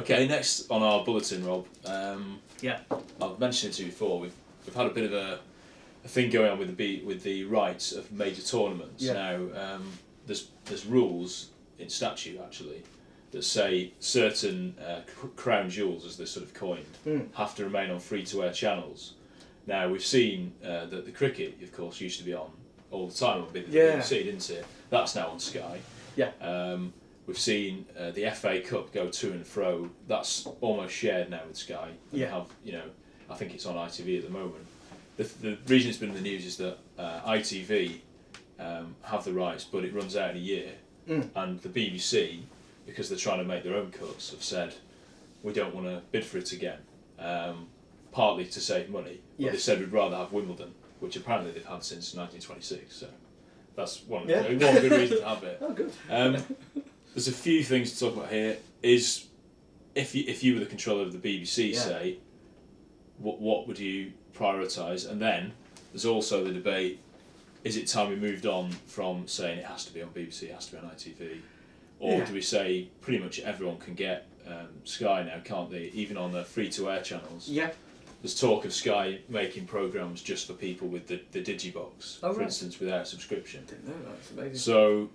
Okay, next on our bulletin, Rob. Yeah. I've mentioned it to you before. We've had a bit of a thing going on with the rights of major tournaments. Yeah. Now, there's rules in statute actually that say certain crown jewels, as they're sort of coined, have to remain on free-to-air channels. Now we've seen that the cricket, of course, used to be on all the time on BBC, didn't it? That's now on Sky. Yeah. We've seen the FA Cup go to and fro. That's almost shared now with Sky. And Yeah. have, I think it's on ITV at the moment. The reason it's been in the news is that ITV have the rights, but it runs out in a year. And the BBC, because they're trying to make their own cuts, have said we don't want to bid for it again. Partly to save money, but they said we'd rather have Wimbledon, which apparently they've had since 1926. So that's one good reason to have it. Oh, good. There's a few things to talk about here. Is if you were the controller of the BBC, say, what would you prioritise? And then there's also the debate: is it time we moved on from saying it has to be on BBC, it has to be on ITV, or do we say pretty much everyone can get Sky now, can't they? Even on the free-to-air channels. Yeah. There's talk of Sky making programmes just for people with the Digibox, for instance, without subscription. Didn't know that. It's amazing. So,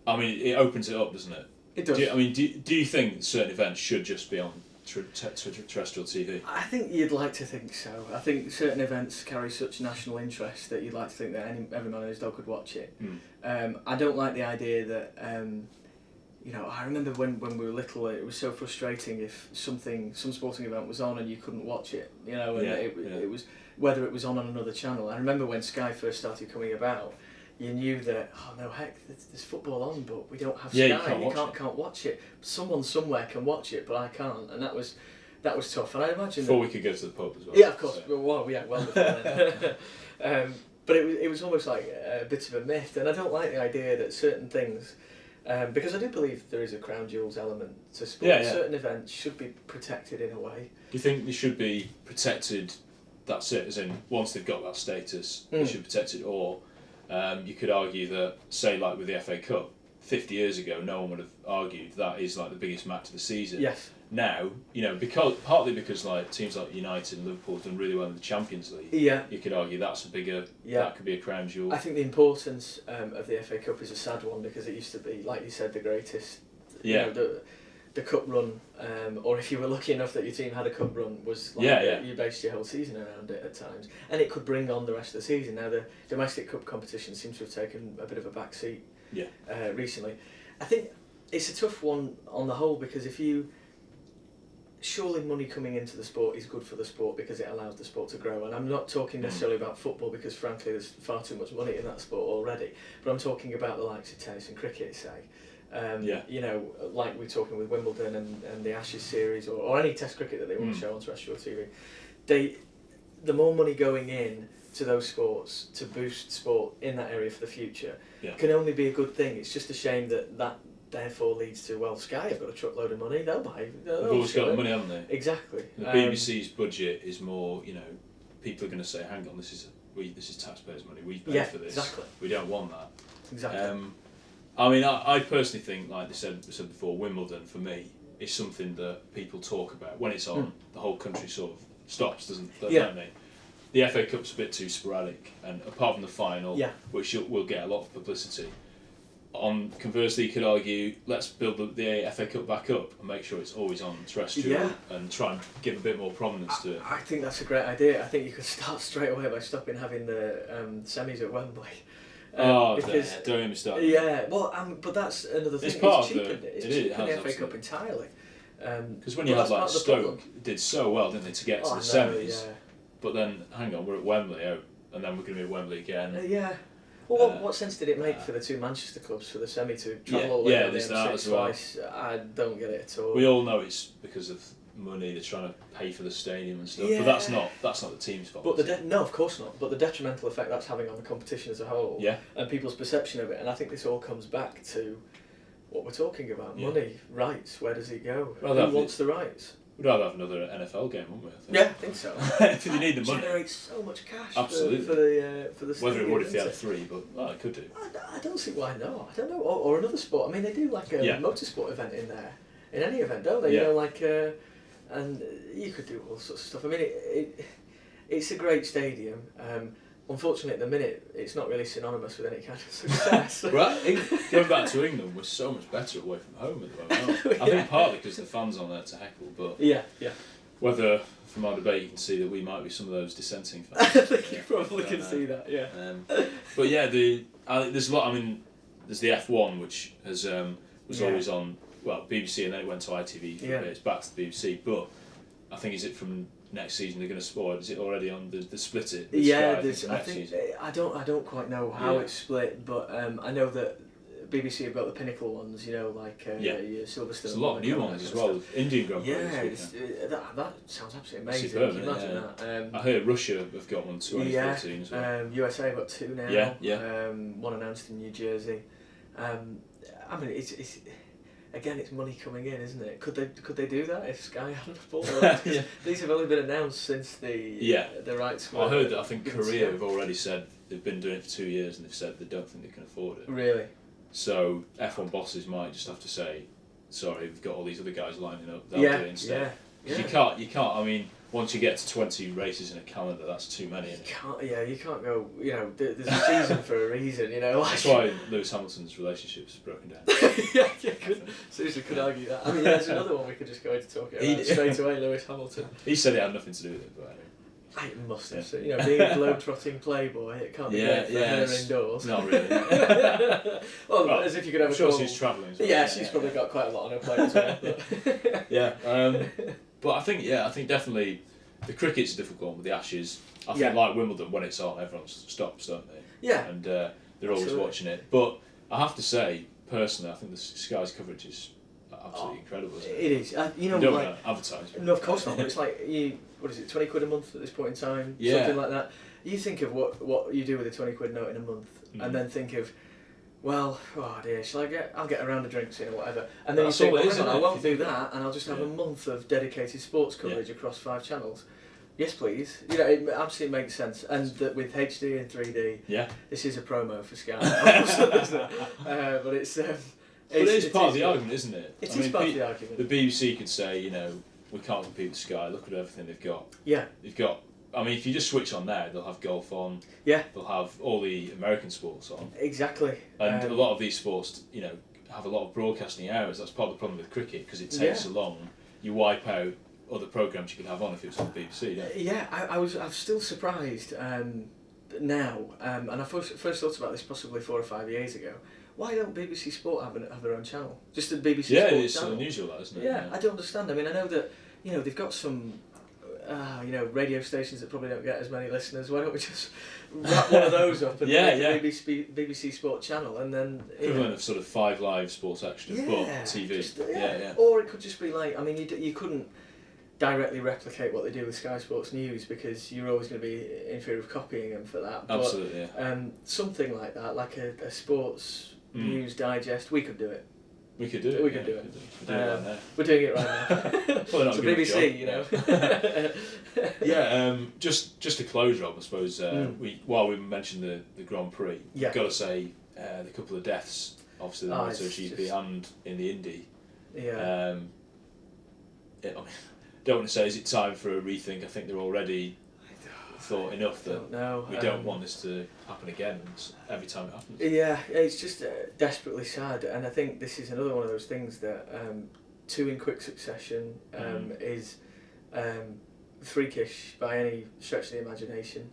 I mean, it opens it up, doesn't it? It does. Do you think certain events should just be on terrestrial TV? I think you'd like to think so. I think certain events carry such national interest that you'd like to think that every man and his dog could watch it. I don't like the idea that, I remember when we were little, it was so frustrating if some sporting event was on and you couldn't watch it, it was, whether it was on another channel. I remember when Sky first started coming about, you knew that, oh no, heck, there's football on, but we don't have Sky. You can't watch it. Someone somewhere can watch it, but I can't, and that was tough. And I imagine before we could go to the pub as well. Yeah, of course. So. Well before then. But it was almost like a bit of a myth, and I don't like the idea that certain things, because I do believe there is a crown jewels element to sport. Yeah. Certain events should be protected in a way. Do you think they should be protected? That's it, as in once they've got that status, they should be protected, or you could argue that, say, like with the FA Cup, 50 years ago, no one would have argued that is like the biggest match of the season. Yes. Now, partly because like teams like United and Liverpool have done really well in the Champions League. Yeah. You could argue that's a bigger. Yeah. That could be a crown jewel. I think the importance of the FA Cup is a sad one because it used to be, like you said, the greatest. Yeah. The cup run, or if you were lucky enough that your team had a cup run, was like you based your whole season around it at times, and it could bring on the rest of the season. Now the domestic cup competition seems to have taken a bit of a back seat recently. I think it's a tough one on the whole because surely money coming into the sport is good for the sport because it allows the sport to grow, and I'm not talking necessarily about football because frankly there's far too much money in that sport already, but I'm talking about the likes of tennis and cricket, say. Like we're talking with Wimbledon and the Ashes series or any Test cricket that they want to show on terrestrial TV, the more money going in to those sports to boost sport in that area for the future can only be a good thing. It's just a shame that therefore leads to, Sky have got a truckload of money, they'll buy. They've always got the money, haven't they? Exactly. The BBC's budget is more, people are going to say, hang on, this is taxpayers' money, we pay for this. Exactly. We don't want that. Exactly. I personally think, like they said before, Wimbledon for me is something that people talk about. When it's on, the whole country sort of stops, don't they? The FA Cup's a bit too sporadic, and apart from the final, which will get a lot of publicity. Conversely, you could argue, let's build the FA Cup back up and make sure it's always on terrestrial and try and give a bit more prominence to it. I think that's a great idea. I think you could start straight away by stopping having the semis at Wembley. Because, don't even start. Yeah, but that's another thing. It's part of It's cheapened the FA Cup entirely. Because when you had like Stoke, did so well, didn't they, to get to the semis? Yeah. But then, hang on, we're at Wembley, and then we're going to be at Wembley again. Well, what sense did it make for the two Manchester clubs for the semi to travel all the way down the M6 twice? I don't get it at all. We all know it's because of money. They're trying to pay for the stadium and stuff, but that's not the team's fault. But no, of course not. But the detrimental effect that's having on the competition as a whole, and people's perception of it, and I think this all comes back to what we're talking about: money, rights. Where does it go? Who wants the rights? We'd rather have another NFL game, wouldn't we? I think so. If you need the money, generates so much cash. Absolutely. For the whether it would if they had three, but it could do. I don't see why not. I don't know. Or another sport. I mean, they do like a motorsport event in there. in any event, don't they? Yeah. You know, like, and you could do all sorts of stuff. I mean, it's a great stadium. Unfortunately, at the minute, it's not really synonymous with any kind of success. Well, going back to England, we're so much better away from home at the moment. Yeah. I think partly because the fans on there to heckle, but Yeah. whether from our debate you can see that we might be some of those dissenting I fans. think you probably can see that. Yeah. But yeah, there's a lot. I mean, there's the F1, which has was always on BBC, and then it went to ITV for a bit. It's back to the BBC, but I think is it from next season they're going to spoil it? Is it already on the split it? I think I don't quite know how it's split, but I know that BBC have got the pinnacle ones, you know, like your Silverstone. There's a lot of new ones as well. Indian Grand Prix. That sounds absolutely amazing. Superb, Can you imagine that? I heard Russia have got one 2014 as well. USA have got 2 now. One announced in New Jersey. I mean, it's again, it's money coming in, isn't it? Could they do that if Sky hadn't bought them? These have only been announced since the rights were. I heard that. I think Korea have already said they've been doing it for 2 years, and they've said they don't think they can afford it. Really? So F1 bosses might just have to say, "Sorry, we've got all these other guys lining up. They'll do it instead." You can't. I mean, once you get to 20 races in a calendar, that's too many. You can't go. You know, there's a season for a reason. You know, like, that's why Lewis Hamilton's relationship's broken down. Seriously, could argue that. I mean, there's another one we could just go into talking about straight away. Lewis Hamilton. He said it had nothing to do with it, but anyway. I must have. You know, being a globe-trotting playboy, it can't be great for her indoors. Not really. well, as if you could have. I'm sure she's travelling. Well. Yeah, she's probably got quite a lot on her plate as well. But. But I think definitely the cricket's a difficult one with the Ashes. I think like Wimbledon, when it's on, everyone stops, don't they? Yeah. And they're always watching it. But I have to say, personally, I think the Sky's coverage is absolutely incredible. Isn't it? It is. You know, you don't like, want to advertise. No, of course not. But it's like what is it, £20 a month at this point in time? Yeah. Something like that. You think of what you do with a £20 note in a month, and then think of, well, oh dear, I'll get a round of drinks in or whatever. And then That's you think, all it is, I isn't it? won't do that, and I'll just have a month of dedicated sports coverage across 5 channels. Yes, please. You know, it absolutely makes sense. And that with HD and 3D, this is a promo for Sky. But it's. But it is part of the argument, isn't it? It is part of the argument. The BBC could say, you know, we can't compete with Sky. Look at everything they've got. Yeah. They've got. I mean, if you just switch on there, they'll have golf on. Yeah. They'll have all the American sports on. Exactly. And a lot of these sports, you know, have a lot of broadcasting hours. That's part of the problem with cricket because it takes so long. You wipe out other programmes you could have on if it was on the BBC. Don't you? Yeah, I'm still surprised now, and I first thought about this possibly 4 or 5 years ago. Why don't BBC Sport have their own channel? Just the BBC Sport channel. Yeah, it's unusual, that, isn't it? Yeah, I don't understand. I mean, I know that they've got some radio stations that probably don't get as many listeners. Why don't we just wrap one of those up and make a BBC Sport channel, and then equivalent of sort of 5 Live Sports Extra, but TV. Or it could just be like, I mean, you couldn't directly replicate what they do with Sky Sports News because you're always going to be in fear of copying them for that. But, absolutely. Something like that, like a sports news digest, we could do it. We could do it. We could do it. We're doing it right now. We're doing it right now. Well, not so BBC, you know. Just to close, Rob, I suppose, while we mentioned the Grand Prix, we've got to say the couple of deaths, obviously the MotoGP and in the Indy. Yeah. I mean, don't want to say, is it time for a rethink? I think they're already thought enough that we don't want this to happen again every time it happens. Yeah, it's just desperately sad, and I think this is another one of those things that 2 in quick succession is freakish by any stretch of the imagination.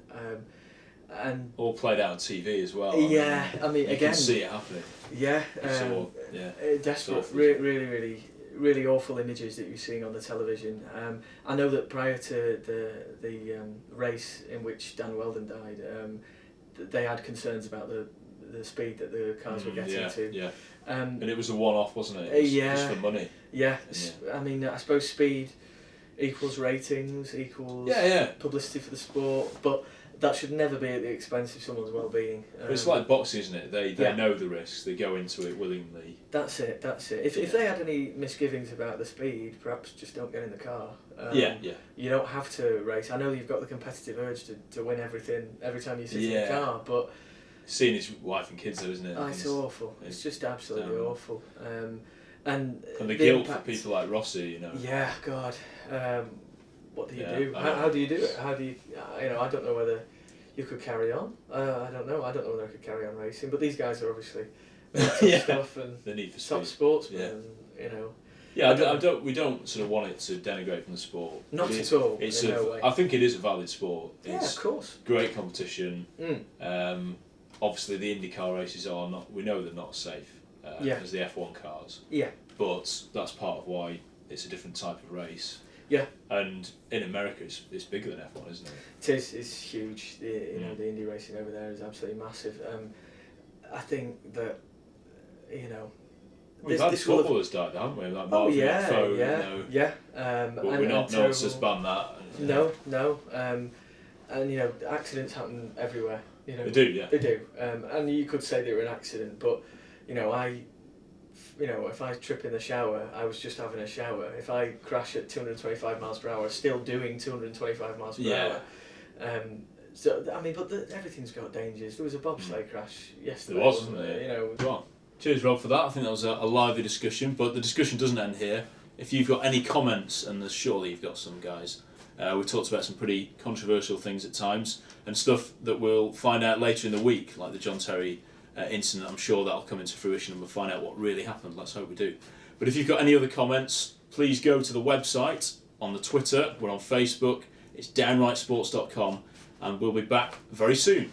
And all played out on TV as well. Yeah, I mean, you again, can see it happening. Yeah, desperate, really awful images that you're seeing on the television. I know that prior to the race in which Dan Weldon died, they had concerns about the speed that the cars were getting to. Yeah. And it was a one-off, wasn't it? It was just for money. Yeah. I mean, I suppose speed equals ratings, equals publicity for the sport, but that should never be at the expense of someone's well-being. But it's like boxing, isn't it? They know the risks. They go into it willingly. That's it. If they had any misgivings about the speed, perhaps just don't get in the car. You don't have to race. I know you've got the competitive urge to win everything every time you sit in the car, but seeing his wife and kids, though, isn't it? It's awful. It's just absolutely awful. And the guilt for people like Rossi, you know. Yeah, God. What do you do? I know. How do you do it? How do you? You know, I don't know whether you could carry on. I don't know. I don't know whether I could carry on racing. But these guys are obviously top stuff and the need for top speed. sportsmen. Yeah. And, you know. Yeah, I don't. We don't sort of want it to denigrate from the sport. Not at all. It's in no way. I think it is a valid sport. Yeah, It's of course. great competition. Obviously, the IndyCar races are not. We know they're not safe as the F1 cars. Yeah. But that's part of why it's a different type of race. Yeah. And in America, it's bigger than F1, isn't it? It is. It's huge. You know, the Indy racing over there is absolutely massive. I think that, you know. We've had footballers died, haven't we? Like Marvin Defoe, you know. Yeah. But we're not known to ban that. No. And you know, accidents happen everywhere. You know, they do, yeah. They do. And you could say they were an accident, but you know, if I trip in the shower, I was just having a shower. If I crash at 225 miles per hour, still doing 225 miles per hour. So I mean, but everything's got dangers. There was a bobsleigh crash yesterday. There wasn't there? You know. Well, cheers, Rob, for that. I think that was a lively discussion, but the discussion doesn't end here. If you've got any comments, and surely you've got some, guys, we talked about some pretty controversial things at times, and stuff that we'll find out later in the week, like the John Terry incident. I'm sure that'll come into fruition and we'll find out what really happened. Let's hope we do. But if you've got any other comments, please go to the website, on the Twitter, we're on Facebook, it's downrightsports.com, and we'll be back very soon.